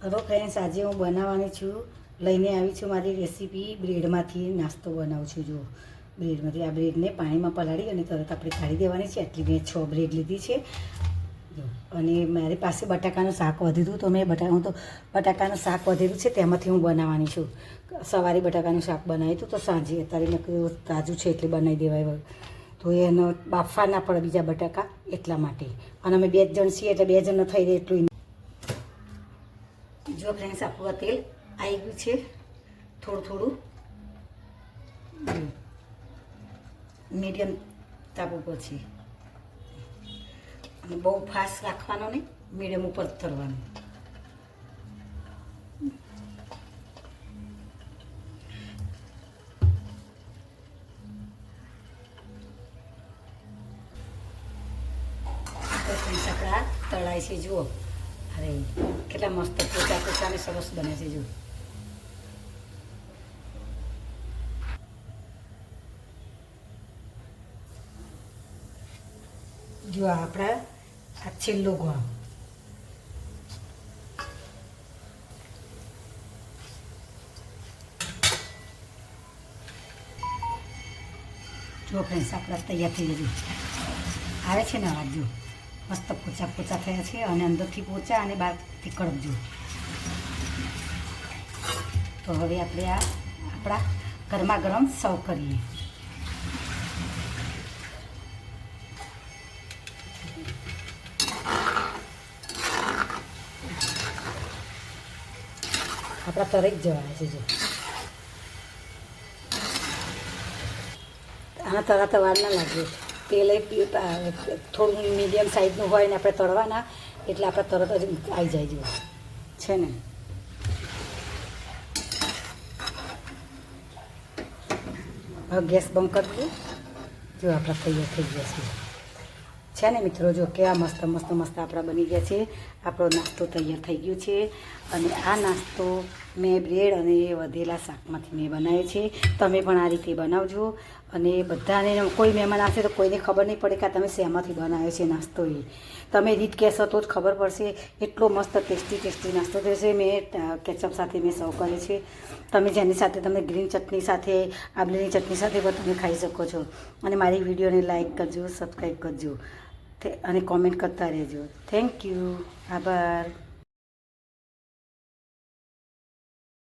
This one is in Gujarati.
હેલો ફ્રેન્ડ્સ, આજે હું બનાવવાની છું, લઈને આવી છું મારી રેસીપી બ્રેડમાંથી નાસ્તો બનાવું છું. જો બ્રેડમાંથી આ બ્રેડને પાણીમાં પલાળી અને તરત આપણે કાઢી દેવાની છે. એટલી મેં 6 બ્રેડ લીધી છે. જો અને મારી પાસે બટાકાનું શાક વધ્યું તો હું તો બટાકાનું શાક વધેલું છે તેમાંથી હું બનાવવાની છું. સવારે બટાકાનું શાક બનાવ્યું હતું તો સાંજે અત્યારે મેં કહ્યું તાજું છે એટલે બનાવી દેવાય, તો એનો બાફવા ના પડે બીજા બટાકા એટલા માટે. અને અમે 2 જણ છીએ એટલે 2 જણ ન થઈ રહે એટલું. જો ફ્રેન્ડ્સ, આપણું તેલ આવી ગયું છે થોડું થોડું મીડિયમ તાપ ઉપર છે. અને બહુ ફાસ્ટ રાખવાનો નહીં, મીડિયમ ઉપર તરવાનું. તો ફ્રેન્ડ્સ, આપણા તળાય છે. જુઓ, અરે કેટલા મસ્ત પોચા પોચા અને સરસ બને છે. જો આપણા આ છેલ્લો ગોળ. જો ફ્રેન્ડ્સ, આપણા તૈયાર થઈ ગયું. આવે છે ને અવાજ? જો મસ્ત પોચા પોચા થયા છે અને અંદરથી પોચા અને બહારથી કડક. જો તો હવે આપણે આ આપણા ગરમા ગરમ સર્વ કરીએ. આપણા તરત જ જવાય છે. જો આના તરત વાર ના લાગે. તેલ થોડું મીડિયમ સાઈઝનું હોય ને આપણે તળવાના એટલે આપણે તરત જ આવી જાય. જો છે ને, હવે ગેસ બંધ કરી દઈએ. જો આપણા તૈયાર થઈ ગયા છે ને મિત્રો? જો કેવા મસ્ત મસ્ત મસ્ત આપણા બની ગયા છે. આપણો નાસ્તો તૈયાર થઈ ગયો છે. અને આ નાસ્તો મેં બ્રેડ અને વધેલા શાકમાંથી મેં બનાવ્યો છે. તમે પણ આ રીતે બનાવજો. અને બધાને, કોઈ મહેમાન આવશે તો કોઈને ખબર નહીં પડે કે તમે શેમાંથી બનાવ્યો છે નાસ્તો. એ તમે રીત કહેશો તો જ ખબર પડશે. એટલો મસ્ત ટેસ્ટી નાસ્તો થશે. મેં કેચઅપ સાથે મેં સર્વ કર્યો છે. તમે જેની સાથે તમે ગ્રીન ચટણી સાથે, આંબલીની ચટણી સાથે પણ તમે ખાઈ શકો છો. અને મારી વિડીયોને લાઈક કરજો, સબસ્ક્રાઈબ કરજો અને કોમેન્ટ કરતા રહેજો. Thank you. આભાર.